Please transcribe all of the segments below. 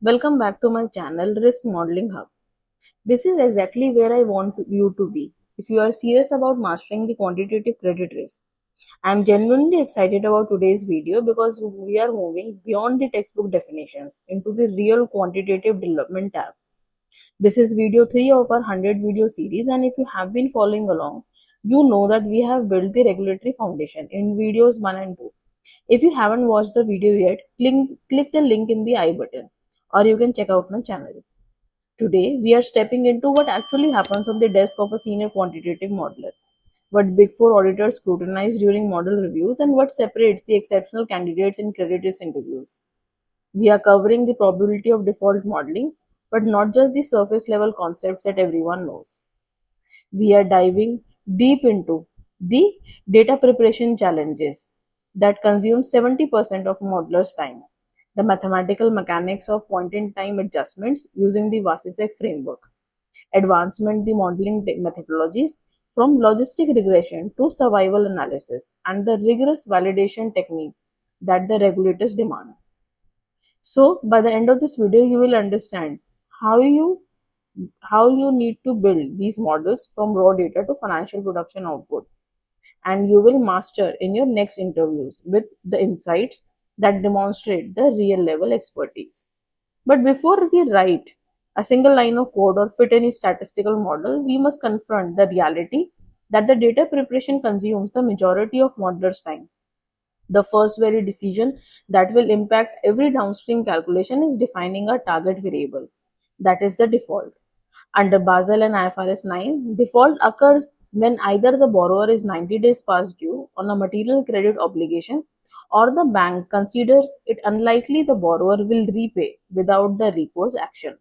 Welcome back to my channel Risk Modeling Hub. This is exactly where I want you to be if you are serious about mastering the quantitative credit risk. I am genuinely excited about today's video because we are moving beyond the textbook definitions into the real quantitative development tab. This is video 3 of our 100 video series, and if you have been following along, you know that we have built the regulatory foundation in videos 1 and 2. If you haven't watched the video yet, click the link in the I button, or you can check out my channel. Today, we are stepping into what actually happens on the desk of a senior quantitative modeler, what Big Four auditors scrutinize during model reviews, and what separates the exceptional candidates in credit risk interviews. We are covering the probability of default modeling, but not just the surface level concepts that everyone knows. We are diving deep into the data preparation challenges that consume 70% of modelers' time, the mathematical mechanics of point-in-time adjustments using the Vasicek framework, advancement the modeling methodologies from logistic regression to survival analysis, and the rigorous validation techniques that the regulators demand. So, by the end of this video, you will understand how you how you need to build these models from raw data to financial production output, and you will master in your next interviews with the insights that demonstrate the real level expertise. But before we write a single line of code or fit any statistical model, we must confront the reality that the data preparation consumes the majority of modelers' time. The first very decision that will impact every downstream calculation is defining a target variable, that is the default. Under Basel and IFRS 9, default occurs when either the borrower is 90 days past due on a material credit obligation, or the bank considers it unlikely the borrower will repay without the recourse action.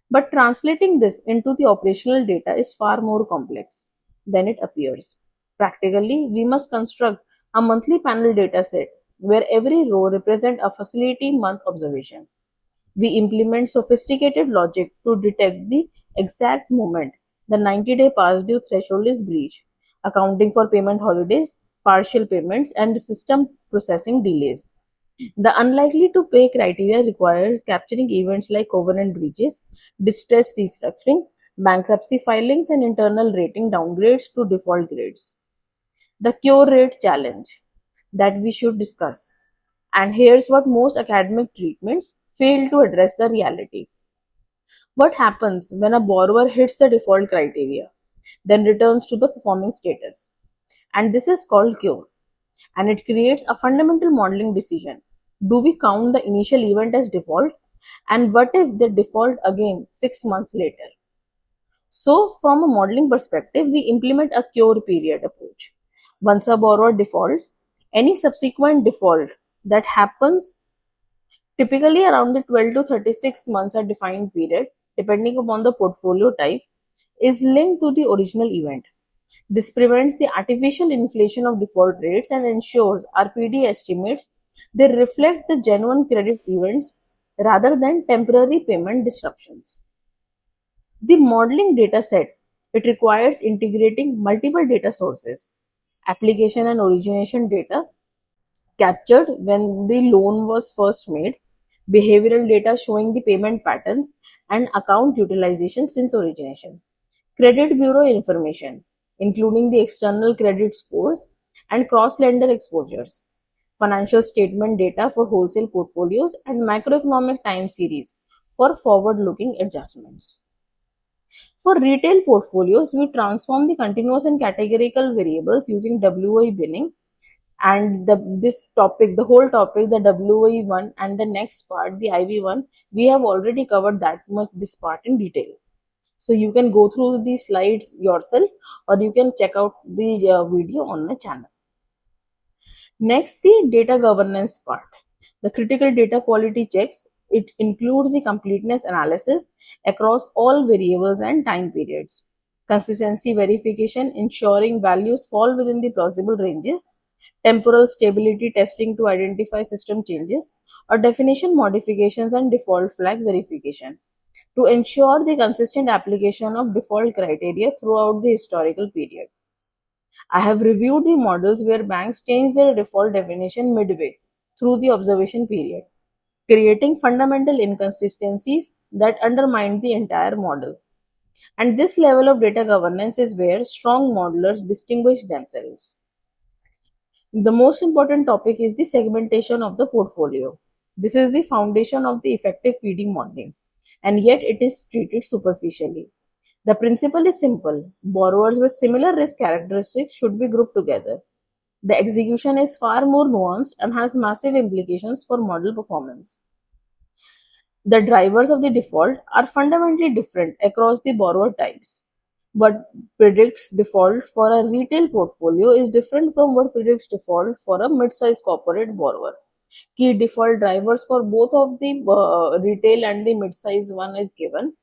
But translating this into the operational data is far more complex than it appears. Practically, we must construct a monthly panel data set where every row represents a facility month observation. We implement sophisticated logic to detect the exact moment the 90-day past due threshold is breached, accounting for payment holidays, partial payments, and system processing delays. The unlikely to pay criteria requires capturing events like covenant breaches, distress restructuring, bankruptcy filings, and internal rating downgrades to default grades. The cure rate challenge that we should discuss. And here's what most academic treatments fail to address: the reality. What happens when a borrower hits the default criteria, then returns to the performing status? And this is called cure. And it creates a fundamental modeling decision. Do we count the initial event as default? And what if they default again 6 months later? So, from a modeling perspective, we implement a cure period approach. Once a borrower defaults, any subsequent default that happens typically around the 12 to 36 months a defined period, depending upon the portfolio type, is linked to the original event. This prevents the artificial inflation of default rates and ensures RPD estimates they reflect the genuine credit events rather than temporary payment disruptions. The modeling data set, it requires integrating multiple data sources, application and origination data captured when the loan was first made, behavioral data showing the payment patterns, and account utilization since origination, credit bureau information, including the external credit scores and cross-lender exposures, financial statement data for wholesale portfolios, and macroeconomic time series for forward-looking adjustments. For retail portfolios, we transform the continuous and categorical variables using WOE binning, and the whole topic, the WOE1 and the next part, the IV1, we have already covered this part in detail. So you can go through these slides yourself, or you can check out the video on my channel. Next, the data governance part. The critical data quality checks. It includes the completeness analysis across all variables and time periods, consistency verification, ensuring values fall within the plausible ranges, temporal stability testing to identify system changes, or definition modifications and default flag verification to ensure the consistent application of default criteria throughout the historical period. I have reviewed the models where banks change their default definition midway through the observation period. creating fundamental inconsistencies that undermine the entire model. And this level of data governance is where strong modelers distinguish themselves. The most important topic is the segmentation of the portfolio. This is the foundation of the effective PD modeling, and yet it is treated superficially. The principle is simple. Borrowers with similar risk characteristics should be grouped together. The execution is far more nuanced and has massive implications for model performance. The drivers of the default are fundamentally different across the borrower types. What predicts default for a retail portfolio is different from what predicts default for a mid-sized corporate borrower. Key default drivers for both of the retail and the mid-sized one is given,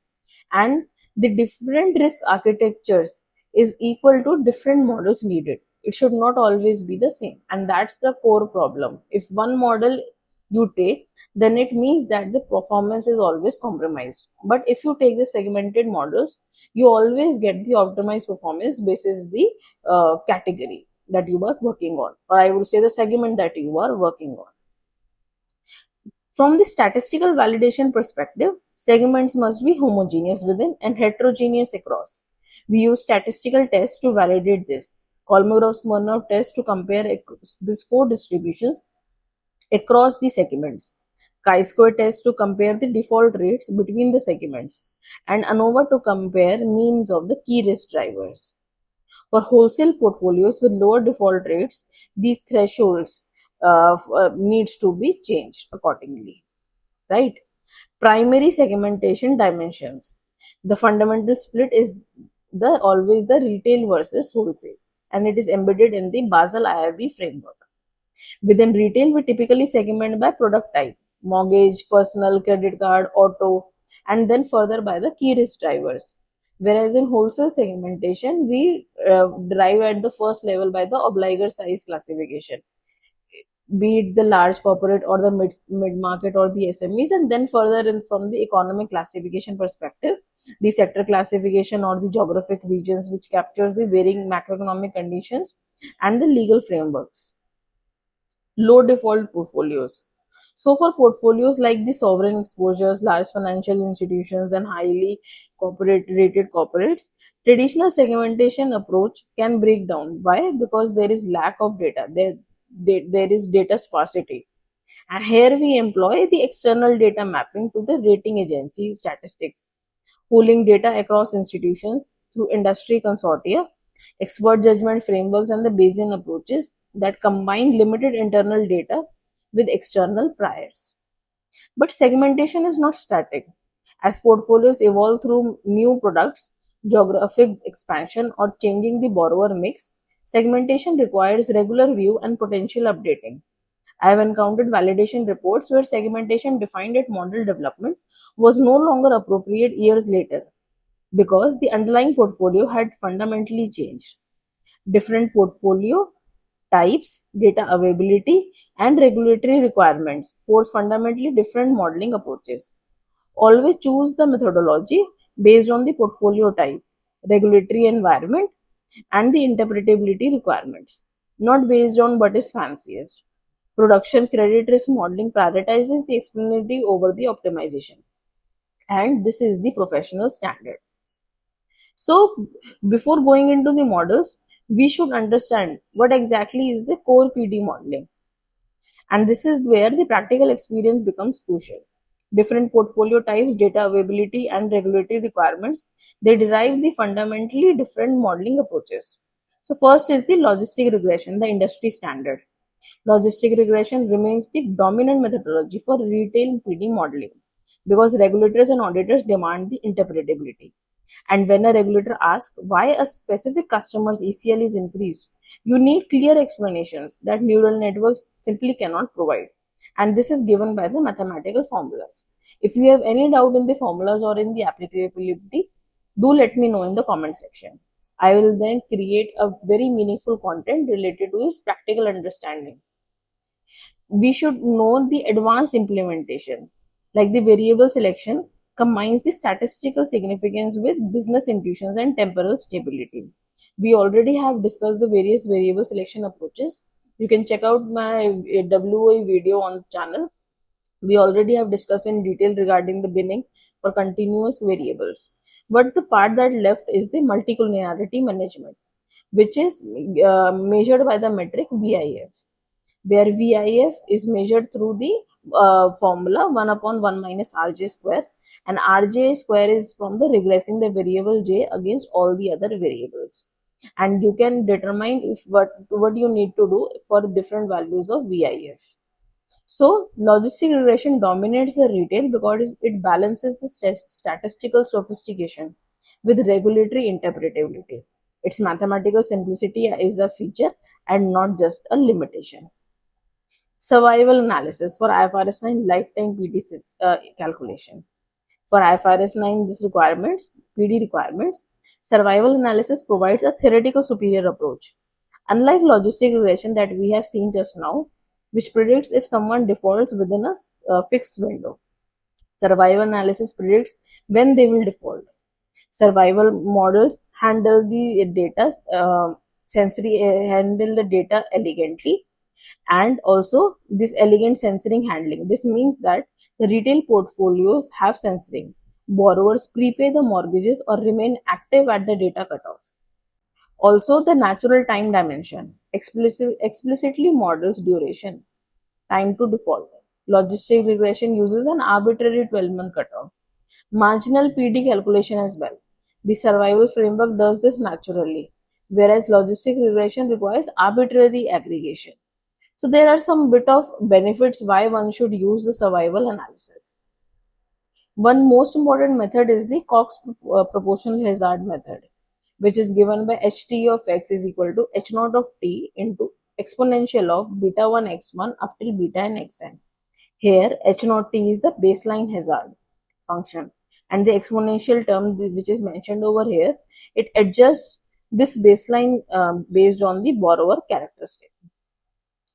and the different risk architectures is equal to different models needed. It should not always be the same, and that's the core problem. If one model you take, then it means that the performance is always compromised. But if you take the segmented models, you always get the optimized performance basis the category that you are working on, or I would say the segment that you are working on. From the statistical validation perspective, segments must be homogeneous within and heterogeneous across. We use statistical tests to validate this. Kolmogorov-Smirnov test to compare the score distributions across the segments. Chi-square test to compare the default rates between the segments, and ANOVA to compare means of the key risk drivers. For wholesale portfolios with lower default rates, these thresholds needs to be changed accordingly, right? Primary segmentation dimensions. The fundamental split is always the retail versus wholesale, and it is embedded in the Basel IFRS framework. Within retail, we typically segment by product type: mortgage, personal, credit card, auto, and then further by the key risk drivers. Whereas in wholesale segmentation, we derive at the first level by the obligor size classification, be it the large corporate or the mid market or the SMEs, and then further in from the economic classification perspective, the sector classification or the geographic regions, which captures the varying macroeconomic conditions and the legal frameworks. Low default portfolios. So for portfolios like the sovereign exposures, large financial institutions, and highly corporate rated corporates, traditional segmentation approach can break down. Why? Because there is lack of data. There is data sparsity. And here we employ the external data mapping to the rating agency statistics, pooling data across institutions through industry consortia, expert judgment frameworks, and the Bayesian approaches that combine limited internal data with external priors. But segmentation is not static. As portfolios evolve through new products, geographic expansion, or changing the borrower mix, segmentation requires regular view and potential updating. I have encountered validation reports where segmentation defined at model development was no longer appropriate years later because the underlying portfolio had fundamentally changed. Different portfolio types, data availability, and regulatory requirements force fundamentally different modeling approaches. Always choose the methodology based on the portfolio type, regulatory environment, and the interpretability requirements, not based on what is fanciest. Production credit risk modeling prioritizes the explanatory over the optimization, and this is the professional standard. So, before going into the models, we should understand what exactly is the core PD modeling, and this is where the practical experience becomes crucial. Different portfolio types, data availability, and regulatory requirements, they derive the fundamentally different modeling approaches. So first is the logistic regression, the industry standard. Logistic regression remains the dominant methodology for retail PD modeling because regulators and auditors demand the interpretability. And when a regulator asks why a specific customer's ECL is increased, you need clear explanations that neural networks simply cannot provide. And this is given by the mathematical formulas. If you have any doubt in the formulas or in the applicability, do let me know in the comment section. I will then create a very meaningful content related to his practical understanding. We should know the advanced implementation, like the variable selection combines the statistical significance with business intuitions and temporal stability. We already have discussed the various variable selection approaches. You can check out my WA video on the channel. We already have discussed in detail regarding the binning for continuous variables. But the part that left is the multicollinearity management, which is measured by the metric VIF, where VIF is measured through the formula 1 upon 1 minus Rj square, and Rj square is from the regressing the variable j against all the other variables. And you can determine if what you need to do for different values of VIF. So, logistic regression dominates the retail because it balances the statistical sophistication with regulatory interpretability. Its mathematical simplicity is a feature and not just a limitation. Survival analysis for IFRS 9 lifetime PD calculation. For IFRS 9 PD requirements, survival analysis provides a theoretical superior approach. Unlike logistic regression that we have seen just now, which predicts if someone defaults within a fixed window, survival analysis predicts when they will default. Survival models handle the data handle the data elegantly, and also this elegant censoring handling. This means that the retail portfolios have censoring. Borrowers prepay the mortgages or remain active at the data cutoff. Also, the natural time dimension explicitly models duration, time to default. Logistic regression uses an arbitrary 12-month cutoff. Marginal PD calculation as well. The survival framework does this naturally, whereas logistic regression requires arbitrary aggregation. So there are some bit of benefits why one should use the survival analysis. One most important method is the Cox proportional hazard method, which is given by ht of x is equal to h naught of t into exponential of beta 1 x1 up till beta n xn. Here h naught t is the baseline hazard function, and the exponential term which is mentioned over here, it adjusts this baseline based on the borrower characteristic,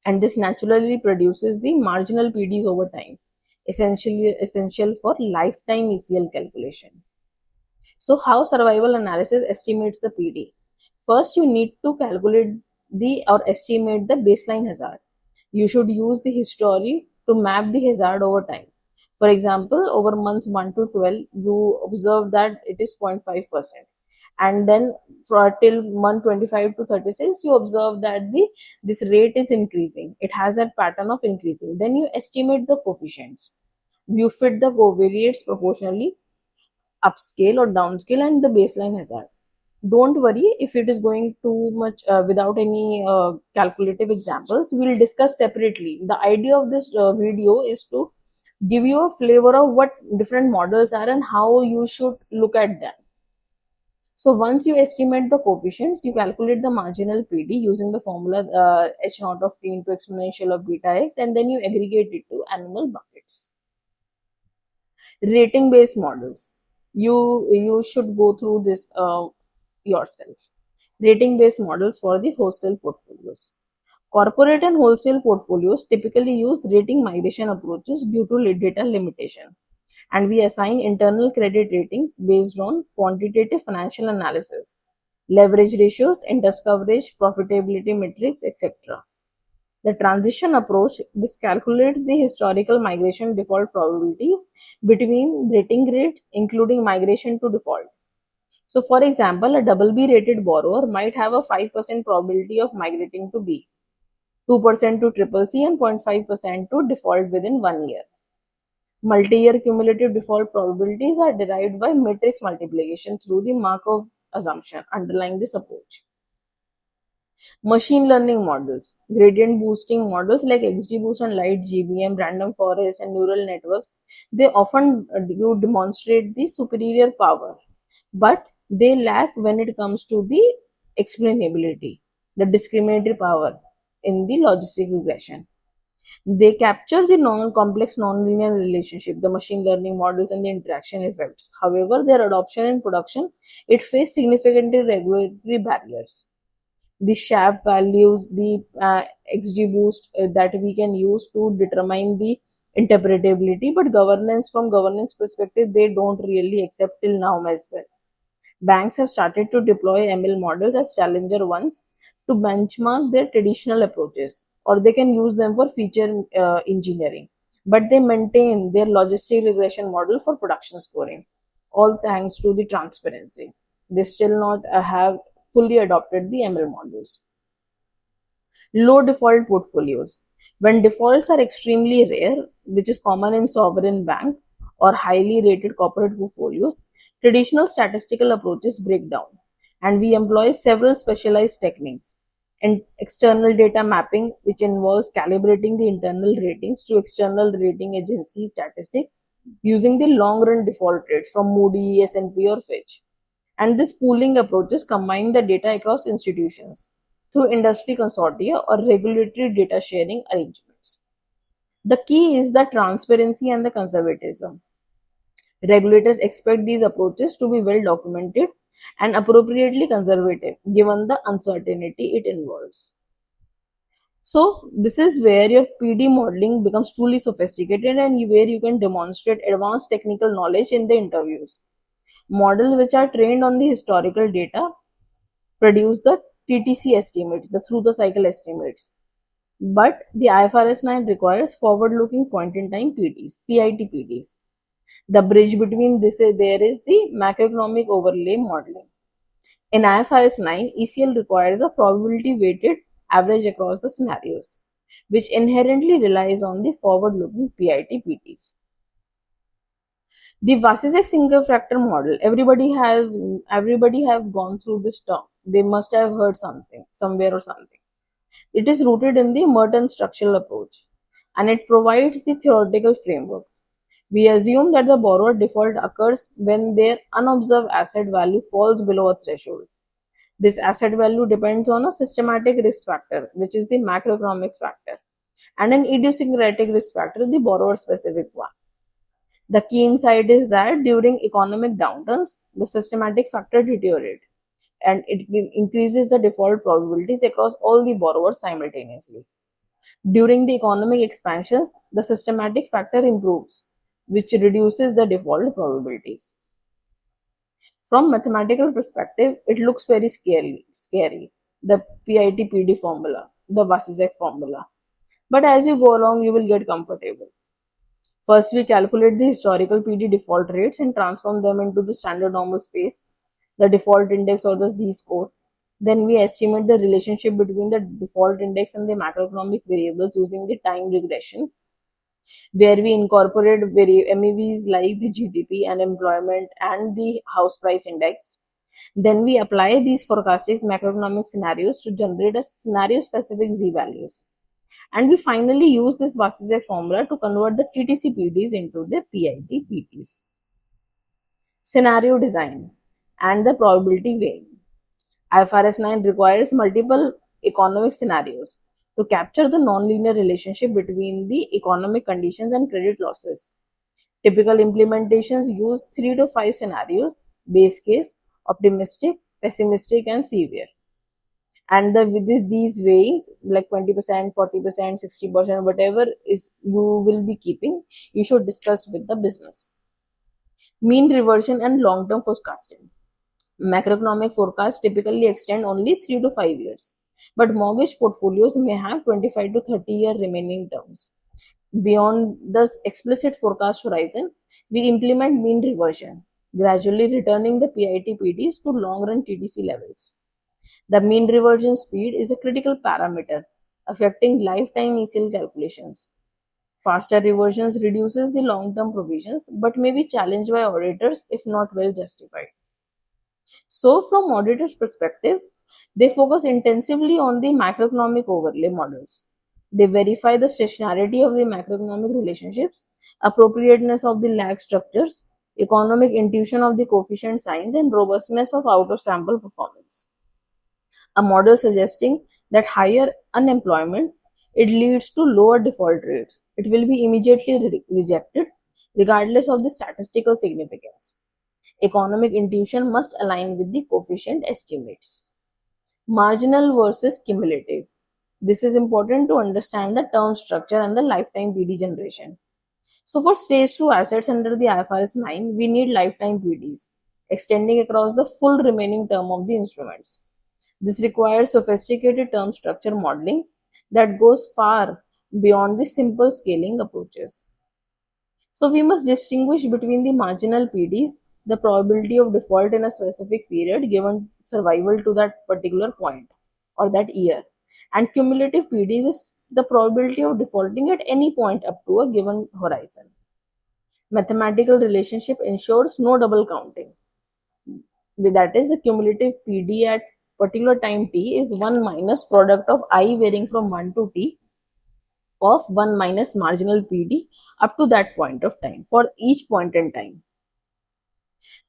and this naturally produces the marginal PDs over time, essential for lifetime ECL calculation. So how survival analysis estimates the PD? First, you need to calculate or estimate the baseline hazard. You should use the history to map the hazard over time. For example, over months 1 to 12, you observe that it is 0.5%. And then for till month 25 to 36, you observe that this rate is increasing. It has that pattern of increasing. Then you estimate the coefficients. You fit the covariates proportionally, upscale or downscale, and the baseline hazard. Don't worry if it is going too much without any calculative examples. We'll discuss separately. The idea of this video is to give you a flavor of what different models are and how you should look at them. So once you estimate the coefficients, you calculate the marginal PD using the formula h naught of t into exponential of beta x, and then you aggregate it to annual buckets. Rating based models. You should go through this yourself. Rating based models for the wholesale portfolios. Corporate and wholesale portfolios typically use rating migration approaches due to data limitation, and we assign internal credit ratings based on quantitative financial analysis, leverage ratios, interest coverage, profitability metrics, etc. The transition approach, this calculates the historical migration default probabilities between rating grades, including migration to default. So, for example, a BB rated borrower might have a 5% probability of migrating to B, 2% to CCC, and 0.5% to default within 1 year. Multi-year cumulative default probabilities are derived by matrix multiplication through the Markov assumption underlying this approach. Machine learning models, gradient boosting models like XGBoost and Light GBM, random forest, and neural networks, they often do demonstrate the superior power, but they lack when it comes to the explainability, the discriminatory power in the logistic regression. They capture the complex nonlinear relationship, the machine learning models, and the interaction effects. However, their adoption in production, it faced significant regulatory barriers. The SHAP values, the XGBoost that we can use to determine the interpretability, but from governance perspective, they don't really accept till now as well. Banks have started to deploy ML models as challenger ones to benchmark their traditional approaches, or they can use them for feature engineering. but they maintain their logistic regression model for production scoring, all thanks to the transparency. They still not have fully adopted the ML models. Low default portfolios. When defaults are extremely rare, which is common in sovereign bank or highly rated corporate portfolios, traditional statistical approaches break down, and we employ several specialized techniques. And external data mapping, which involves calibrating the internal ratings to external rating agency statistics using the long run default rates from Moody, S&P, or Fitch. And this pooling approaches combine the data across institutions through industry consortia or regulatory data sharing arrangements. The key is the transparency and the conservatism. Regulators expect these approaches to be well documented and appropriately conservative given the uncertainty it involves. So, this is where your PD modeling becomes truly sophisticated and where you can demonstrate advanced technical knowledge in the interviews. Models which are trained on the historical data produce the TTC estimates, the through the cycle estimates. But the IFRS 9 requires forward-looking point-in-time PDs, PIT-PDs. The bridge between this there is the macroeconomic overlay modeling. In IFRS 9, ECL requires a probability-weighted average across the scenarios, which inherently relies on the forward-looking PIT-PDs. The Vasicek single factor model. Everybody have gone through this term. They must have heard something somewhere or something. It is rooted in the Merton structural approach, and it provides the theoretical framework. We assume that the borrower default occurs when their unobserved asset value falls below a threshold. This asset value depends on a systematic risk factor, which is the macroeconomic factor, and an idiosyncratic risk factor, the borrower specific one. The key insight is that during economic downturns, the systematic factor deteriorates and it increases the default probabilities across all the borrowers simultaneously. During the economic expansions, the systematic factor improves, which reduces the default probabilities. From mathematical perspective, it looks very scary, the PIT-PD formula, the Vasicek formula. But as you go along, you will get comfortable. First, we calculate the historical PD default rates and transform them into the standard normal space, the default index or the Z-score. Then we estimate the relationship between the default index and the macroeconomic variables using the time regression, where we incorporate MEVs like the GDP and employment and the house price index. Then we apply these forecasted macroeconomic scenarios to generate a scenario-specific Z-values. And we finally use this Vasicek formula to convert the TTC PDs into the PIT PDs. Scenario design and the probability weighing. IFRS 9 requires multiple economic scenarios to capture the nonlinear relationship between the economic conditions and credit losses. Typical implementations use 3 to 5 scenarios: base case, optimistic, pessimistic, and severe. And with these weighings, like 20%, 40%, 60%, whatever is you will be keeping, you should discuss with the business. Mean reversion and long-term forecasting. Macroeconomic forecasts typically extend only 3 to 5 years, but mortgage portfolios may have 25 to 30-year remaining terms. Beyond the explicit forecast horizon, we implement mean reversion, gradually returning the PIT-PDs to long-run TTC levels. The mean reversion speed is a critical parameter affecting lifetime ECL calculations. Faster reversions reduces the long-term provisions but may be challenged by auditors if not well justified. So, from auditors' perspective, they focus intensively on the macroeconomic overlay models. They verify the stationarity of the macroeconomic relationships, appropriateness of the lag structures, economic intuition of the coefficient signs, and robustness of out-of-sample performance. A model suggesting that higher unemployment, it leads to lower default rates. It will be immediately rejected regardless of the statistical significance. Economic intuition must align with the coefficient estimates. Marginal versus cumulative. This is important to understand the term structure and the lifetime PD generation. So for stage 2 assets under the IFRS 9, we need lifetime PDs extending across the full remaining term of the instruments. This requires sophisticated term structure modeling that goes far beyond the simple scaling approaches. So we must distinguish between the marginal PDs, the probability of default in a specific period given survival to that particular point or that year, and cumulative PDs is the probability of defaulting at any point up to a given horizon. Mathematical relationship ensures no double counting. That is, the cumulative PD at particular time t is 1 minus product of I varying from 1 to t of 1 minus marginal PD up to that point of time for each point in time.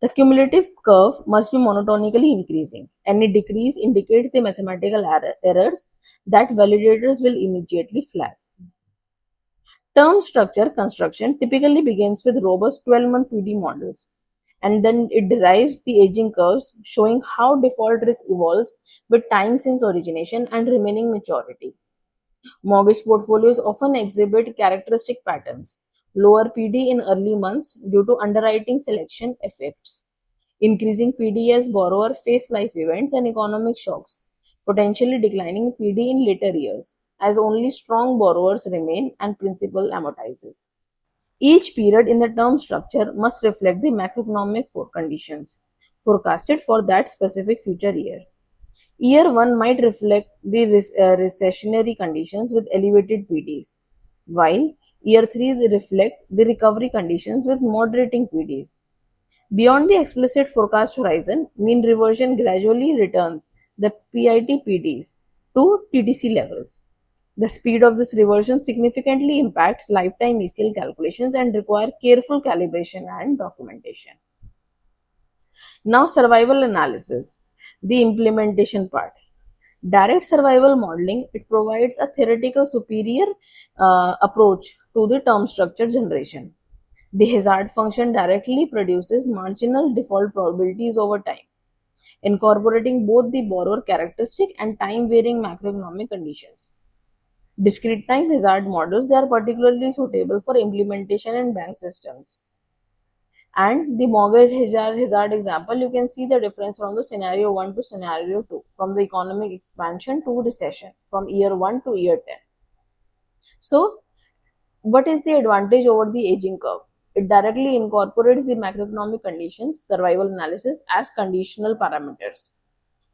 The cumulative curve must be monotonically increasing. Any decrease indicates the mathematical errors that validators will immediately flag. Term structure construction typically begins with robust 12-month PD models, and then it derives the aging curves showing how default risk evolves with time since origination and remaining maturity. Mortgage portfolios often exhibit characteristic patterns: lower PD in early months due to underwriting selection effects, increasing PD as borrowers face life events and economic shocks, potentially declining PD in later years as only strong borrowers remain and principal amortizes. Each period in the term structure must reflect the macroeconomic conditions forecasted for that specific future year. Year 1 might reflect the recessionary conditions with elevated PDs, while Year 3 reflect the recovery conditions with moderating PDs. Beyond the explicit forecast horizon, mean reversion gradually returns the PIT PDs to TTC levels. The speed of this reversion significantly impacts lifetime ECL calculations and require careful calibration and documentation. Now, survival analysis, the implementation part. Direct survival modeling, it provides a theoretical superior approach to the term structure generation. The hazard function directly produces marginal default probabilities over time, incorporating both the borrower characteristic and time varying macroeconomic conditions. Discrete time hazard models, they are particularly suitable for implementation in bank systems. And the mortgage hazard example, you can see the difference from the scenario 1 to scenario 2, from the economic expansion to recession, from year 1 to year 10. So, what is the advantage over the aging curve? It directly incorporates the macroeconomic conditions, survival analysis as conditional parameters.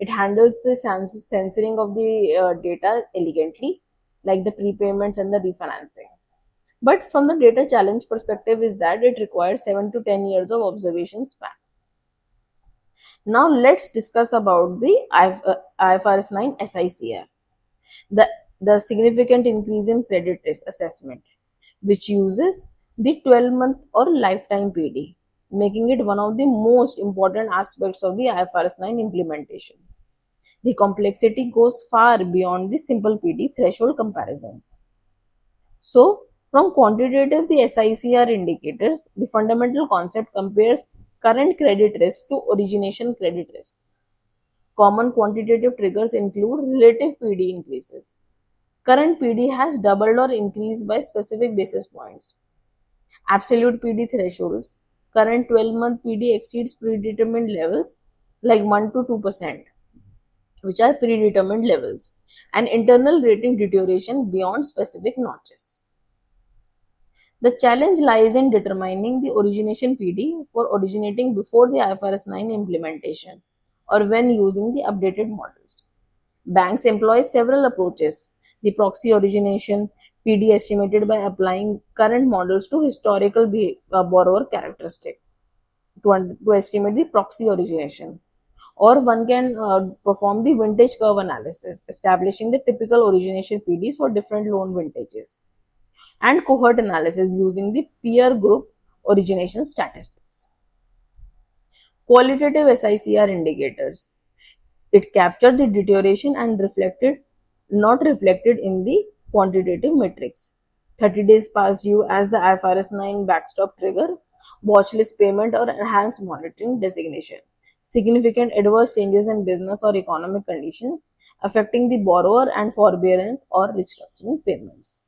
It handles the censoring of the data elegantly, like the prepayments and the refinancing. But from the data challenge perspective is that it requires 7 to 10 years of observation span. Now let's discuss about the IFRS 9 SICR, the significant increase in credit risk assessment, which uses the 12-month or lifetime PD, making it one of the most important aspects of the IFRS 9 implementation. The complexity goes far beyond the simple PD threshold comparison. So, from quantitative the SICR indicators, the fundamental concept compares current credit risk to origination credit risk. Common quantitative triggers include relative PD increases. Current PD has doubled or increased by specific basis points. Absolute PD thresholds. Current 12-month PD exceeds predetermined levels like 1 to 2%, which are predetermined levels, and internal rating deterioration beyond specific notches. The challenge lies in determining the origination PD for originating before the IFRS 9 implementation or when using the updated models. Banks employ several approaches: the proxy origination, PD estimated by applying current models to historical borrower characteristic to estimate the proxy origination. Or one can perform the vintage curve analysis, establishing the typical origination PDs for different loan vintages, and cohort analysis using the peer group origination statistics. Qualitative SICR indicators. It captured the deterioration and not reflected in the quantitative metrics. 30 days past due as the IFRS 9 backstop trigger, watchlist payment or enhanced monitoring designation. Significant adverse changes in business or economic conditions affecting the borrower and forbearance or restructuring payments.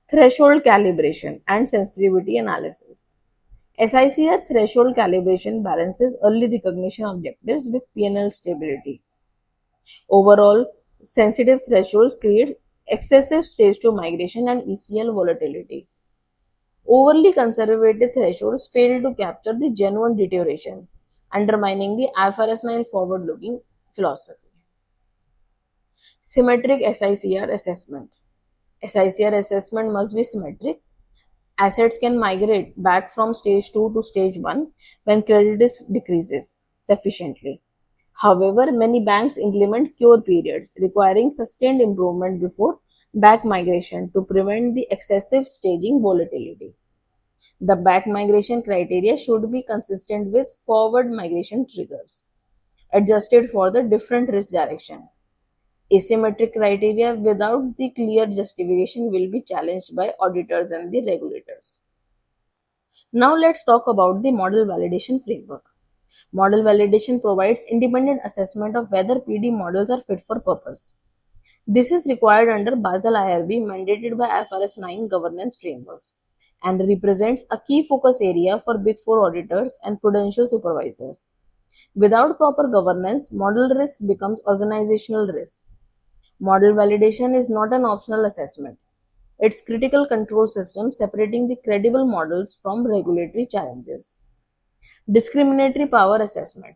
Threshold calibration and sensitivity analysis. SICR threshold calibration balances early recognition objectives with P&L stability. Overall, sensitive thresholds create excessive stage 2 migration and ECL volatility. Overly conservative thresholds fail to capture the genuine deterioration, undermining the IFRS 9 forward-looking philosophy. Symmetric SICR assessment. SICR assessment must be symmetric. Assets can migrate back from stage 2 to stage 1 when credit risk decreases sufficiently. However, many banks implement cure periods requiring sustained improvement before back migration to prevent the excessive staging volatility. The back migration criteria should be consistent with forward migration triggers, adjusted for the different risk direction. Asymmetric criteria without the clear justification will be challenged by auditors and the regulators. Now let's talk about the model validation framework. Model validation provides independent assessment of whether PD models are fit for purpose. This is required under Basel IRB mandated by IFRS 9 governance frameworks and represents a key focus area for Big Four auditors and prudential supervisors. Without proper governance, model risk becomes organizational risk. Model validation is not an optional assessment. It's critical control system separating the credible models from regulatory challenges. Discriminatory power assessment.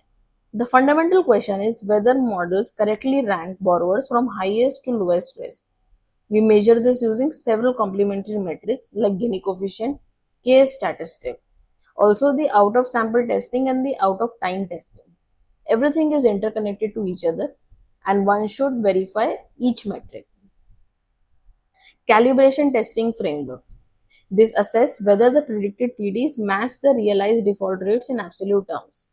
The fundamental question is whether models correctly rank borrowers from highest to lowest risk. We measure this using several complementary metrics like Gini coefficient, K statistic, also the out of sample testing and the out of time testing. Everything is interconnected to each other and one should verify each metric. Calibration testing framework. This assesses whether the predicted PDs match the realized default rates in absolute terms.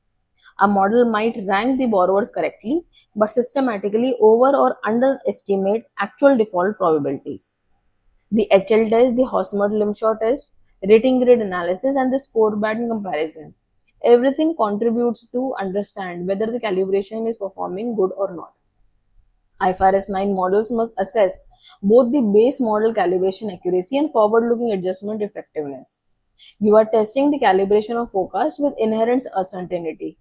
A model might rank the borrowers correctly, but systematically over or underestimate actual default probabilities. The HL test, the Hosmer-Limshaw test, rating grid analysis, and the score band comparison. Everything contributes to understand whether the calibration is performing good or not. IFRS 9 models must assess both the base model calibration accuracy and forward-looking adjustment effectiveness. You are testing the calibration of forecast with inherent uncertainty,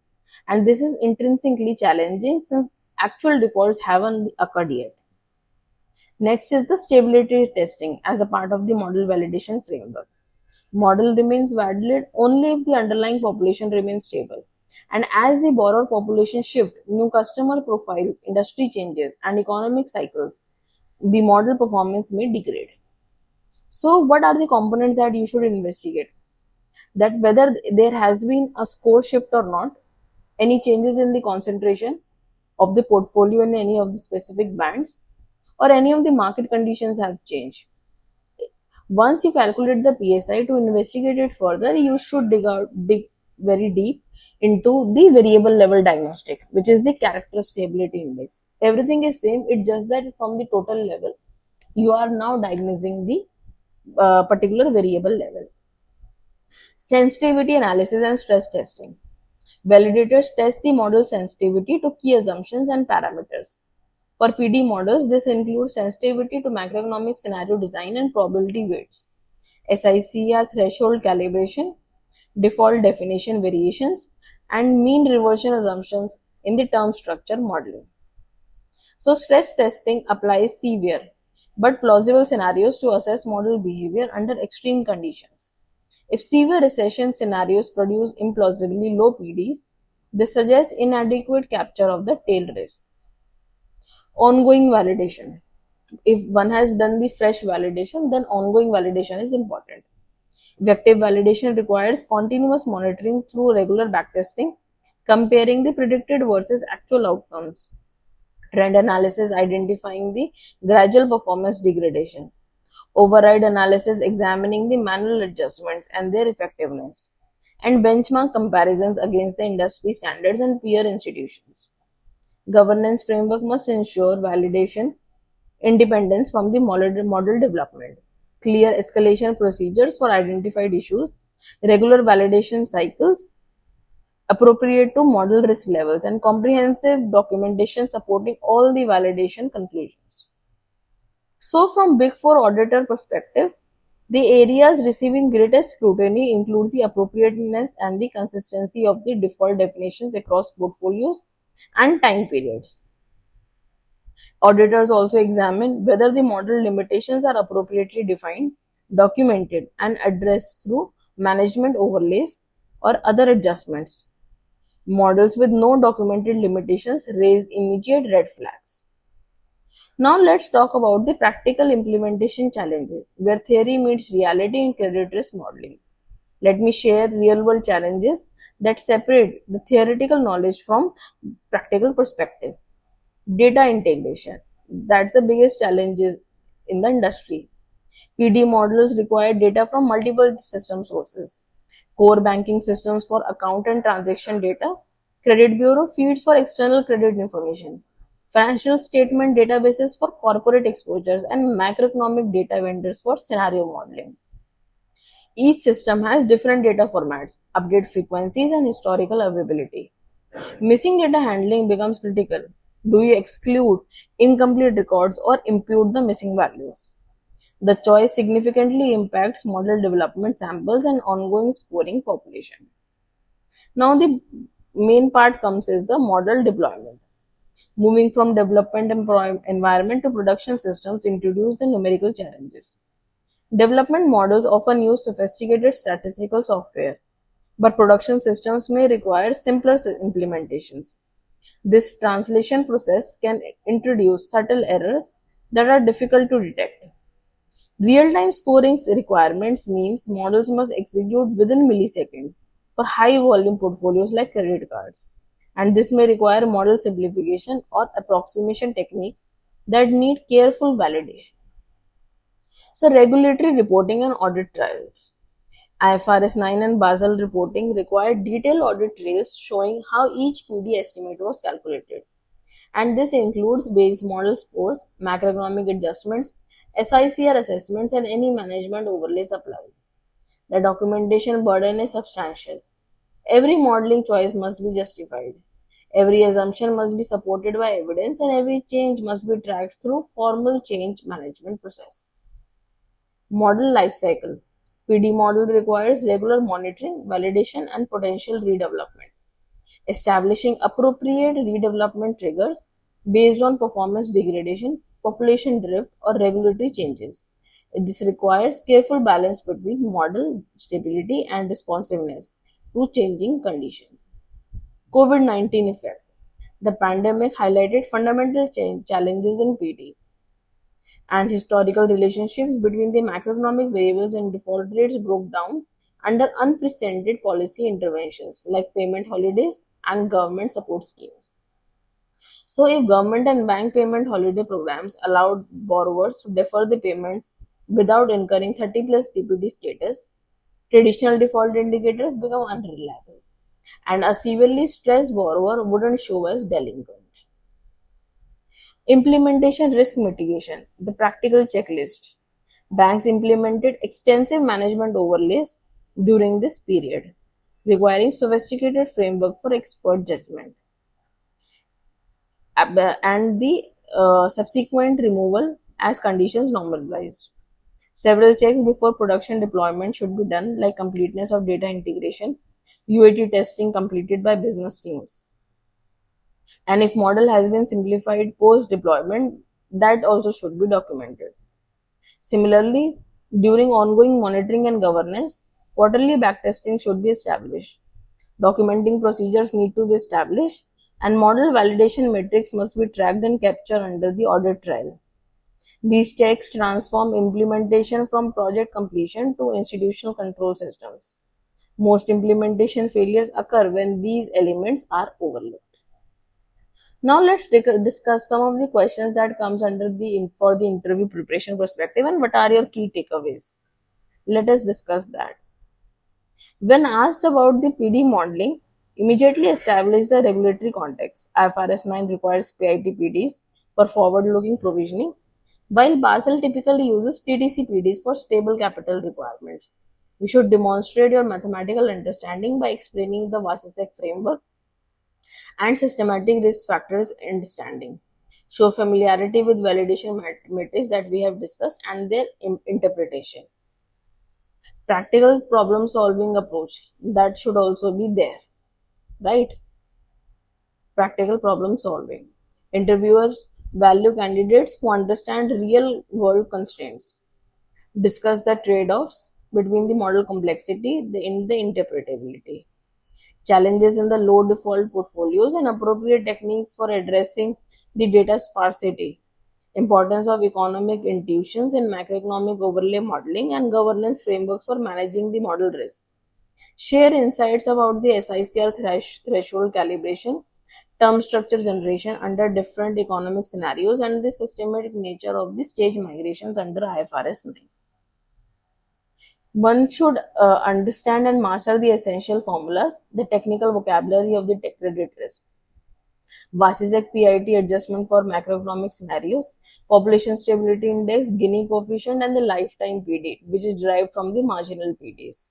and this is intrinsically challenging since actual defaults haven't occurred yet. Next is the stability testing as a part of the model validation framework. Model remains valid only if the underlying population remains stable. And as the borrower population shift, new customer profiles, industry changes, and economic cycles, the model performance may degrade. So, what are the components that you should investigate? That whether there has been a score shift or not, any changes in the concentration of the portfolio in any of the specific bands, or any of the market conditions have changed. Once you calculate the PSI, to investigate it further, you should dig very deep into the variable level diagnostic, which is the character stability index. Everything is same, it's just that from the total level, you are now diagnosing the particular variable level. Sensitivity analysis and stress testing. Validators test the model sensitivity to key assumptions and parameters. For PD models, this includes sensitivity to macroeconomic scenario design and probability weights, SICR threshold calibration, default definition variations, and mean reversion assumptions in the term structure modeling. So, stress testing applies severe but plausible scenarios to assess model behavior under extreme conditions. If severe recession scenarios produce implausibly low PDs, this suggests inadequate capture of the tail risk. Ongoing validation. If one has done the fresh validation, then ongoing validation is important. Vective validation requires continuous monitoring through regular backtesting, comparing the predicted versus actual outcomes. Trend analysis identifying the gradual performance degradation. Override analysis examining the manual adjustments and their effectiveness. And benchmark comparisons against the industry standards and peer institutions. Governance framework must ensure validation independence from the model development, clear escalation procedures for identified issues, regular validation cycles appropriate to model risk levels, and comprehensive documentation supporting all the validation conclusions. So, from Big Four auditor perspective, the areas receiving greatest scrutiny includes the appropriateness and the consistency of the default definitions across portfolios and time periods. Auditors also examine whether the model limitations are appropriately defined, documented, and addressed through management overlays or other adjustments. Models with no documented limitations raise immediate red flags. Now let's talk about the practical implementation challenges where theory meets reality in credit risk modeling. Let me share real world challenges that separate the theoretical knowledge from practical perspective. Data integration. That's the biggest challenges in the industry. PD models require data from multiple system sources. Core banking systems for account and transaction data, credit bureau feeds for external credit information, financial statement databases for corporate exposures, and macroeconomic data vendors for scenario modeling. Each system has different data formats, update frequencies, and historical availability. Missing data handling becomes critical. Do you exclude incomplete records or impute the missing values? The choice significantly impacts model development samples and ongoing scoring population. Now the main part comes is the model deployment. Moving from development environment to production systems introduce the numerical challenges. Development models often use sophisticated statistical software, but production systems may require simpler implementations. This translation process can introduce subtle errors that are difficult to detect. Real-time scoring requirements means models must execute within milliseconds for high-volume portfolios like credit cards, and this may require model simplification or approximation techniques that need careful validation. So, regulatory reporting and audit trails. IFRS 9 and Basel reporting require detailed audit trails showing how each PD estimate was calculated, and this includes base model scores, macroeconomic adjustments, SICR assessments, and any management overlays applied. The documentation burden is substantial. Every modeling choice must be justified. Every assumption must be supported by evidence, and every change must be tracked through formal change management process. Model lifecycle. PD model requires regular monitoring, validation, and potential redevelopment. Establishing appropriate redevelopment triggers based on performance degradation, population drift, or regulatory changes. This requires careful balance between model stability and responsiveness to changing conditions. COVID-19 effect. The pandemic highlighted fundamental challenges in PD and historical relationships between the macroeconomic variables and default rates broke down under unprecedented policy interventions like payment holidays and government support schemes. So, if government and bank payment holiday programs allowed borrowers to defer the payments without incurring 30 plus DPD status, traditional default indicators become unreliable, and a severely stressed borrower wouldn't show as delinquent. Implementation risk mitigation, the practical checklist. Banks implemented extensive management overlays during this period, requiring sophisticated framework for expert judgment and the subsequent removal as conditions normalized. Several checks before production deployment should be done, like completeness of data integration, UAT testing completed by business teams. And if model has been simplified post deployment, that also should be documented. Similarly, during ongoing monitoring and governance, quarterly backtesting should be established. Documenting procedures need to be established, and model validation metrics must be tracked and captured under the audit trail. These checks transform implementation from project completion to institutional control systems. Most implementation failures occur when these elements are overlooked. Now let's discuss some of the questions that comes under the for the interview preparation perspective and what are your key takeaways. Let us discuss that. When asked about the PD modeling, immediately establish the regulatory context. IFRS 9 requires PIT PDs for forward-looking provisioning, while Basel typically uses TTC PDs for stable capital requirements. You should demonstrate your mathematical understanding by explaining the Vasicek framework and systematic risk factors understanding. Show familiarity with validation matrices that we have discussed and their interpretation. Practical problem solving approach, that should also be there, right? Practical problem solving. Interviewers value candidates who understand real world constraints. Discuss the trade-offs between the model complexity and the interpretability, challenges in the low default portfolios and appropriate techniques for addressing the data sparsity, importance of economic intuitions in macroeconomic overlay modeling, and governance frameworks for managing the model risk. Share insights about the SICR threshold calibration, term structure generation under different economic scenarios, and the systematic nature of the stage migrations under IFRS 9. One should understand and master the essential formulas, the technical vocabulary of the credit risk. Vasicek PIT adjustment for macroeconomic scenarios, population stability index, Gini coefficient, and the lifetime PD, which is derived from the marginal PDs.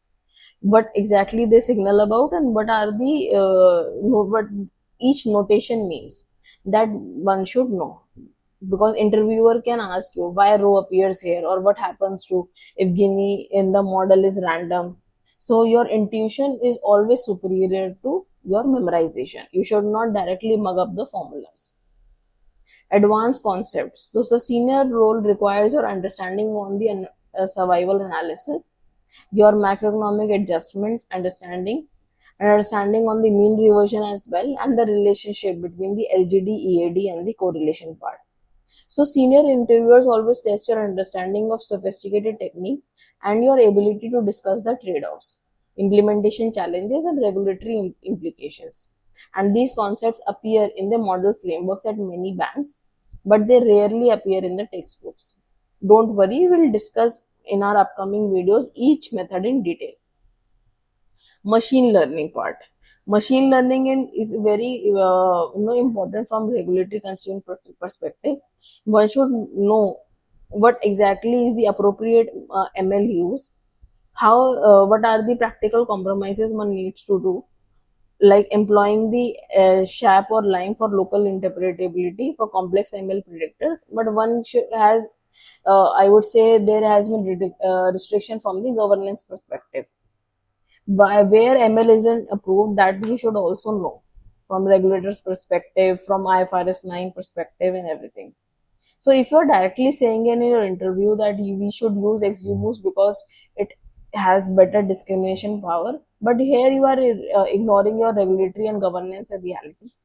What exactly they signal about, and what are the what each notation means, that one should know, because interviewer can ask you why row appears here, or what happens to if Gini in the model is random. So your intuition is always superior to your memorization. You should not directly mug up the formulas. Advanced concepts. So the senior role requires your understanding on the survival analysis, your macroeconomic adjustments understanding on the mean reversion as well, and the relationship between the LGD, EAD, and the correlation part. So senior interviewers always test your understanding of sophisticated techniques and your ability to discuss the trade-offs, implementation challenges, and regulatory implications. And these concepts appear in the model frameworks at many banks, but they rarely appear in the textbooks. Don't worry, we'll discuss in our upcoming videos each method in detail. Machine learning part. Machine learning is very important from regulatory constraint perspective. One should know what exactly is the appropriate ML use, how what are the practical compromises one needs to do, like employing the SHAP or LIME for local interpretability for complex ML predictors. But one has, I would say, there has been restriction from the governance perspective. Where ML isn't approved, that you should also know from regulators perspective, from IFRS 9 perspective, and everything. So if you're directly saying in your interview that we should use XGBoost because it has better discrimination power, but here you are ignoring your regulatory and governance realities,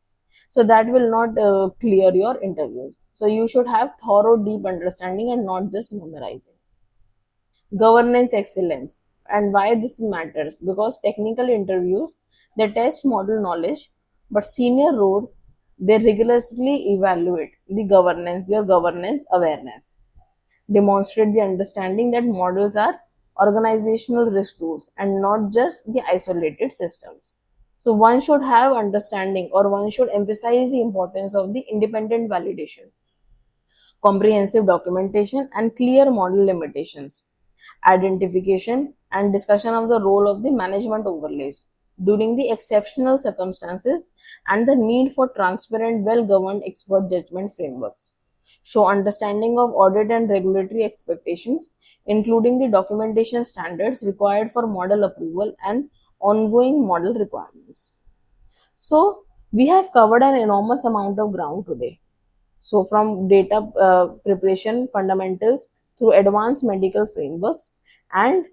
so that will not clear your interview. So you should have thorough deep understanding and not just memorizing. Governance excellence, and why this matters, because technical interviews, they test model knowledge, but senior role, they rigorously evaluate the governance, your governance awareness, demonstrate the understanding that models are organizational risk tools and not just the isolated systems. So one should have understanding, or one should emphasize the importance of the independent validation, comprehensive documentation, and clear model limitations, identification and discussion of the role of the management overlays during the exceptional circumstances, and the need for transparent, well-governed expert judgment frameworks. Show understanding of audit and regulatory expectations, including the documentation standards required for model approval and ongoing model requirements. So, we have covered an enormous amount of ground today. So from data preparation fundamentals through advanced medical frameworks and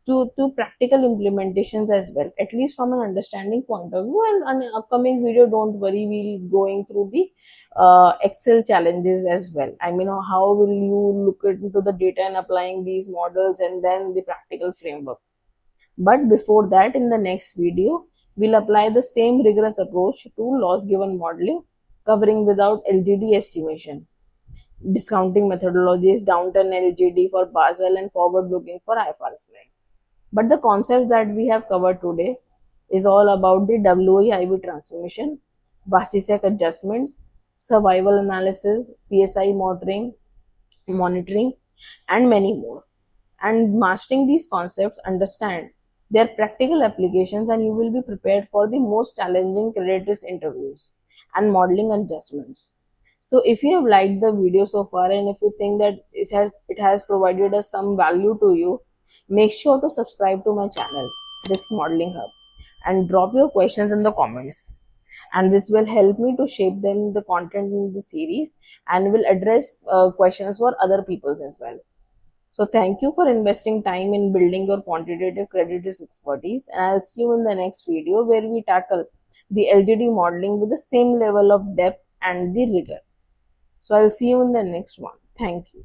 to practical implementations as well, at least from an understanding point of view. And on an upcoming video, don't worry, we'll going through the Excel challenges as well. I mean, how will you look into the data and applying these models, and then the practical framework. But before that, in the next video, we'll apply the same rigorous approach to loss given modeling, covering without LGD estimation, discounting methodologies, downturn LGD for Basel, and forward looking for IFRS 9. But the concept that we have covered today is all about the WEIV transformation, Vasicek adjustments, survival analysis, PSI monitoring, and many more. And mastering these concepts, understand their practical applications, and you will be prepared for the most challenging credit risk interviews and modeling adjustments. So if you have liked the video so far, and if you think that it has provided us some value to you, make sure to subscribe to my channel, Risk Modeling Hub, and drop your questions in the comments. And this will help me to shape them the content in the series, and will address questions for other peoples as well. So thank you for investing time in building your quantitative credit risk expertise, and I'll see you in the next video where we tackle the LGD modeling with the same level of depth and the rigor. So I'll see you in the next one. Thank you.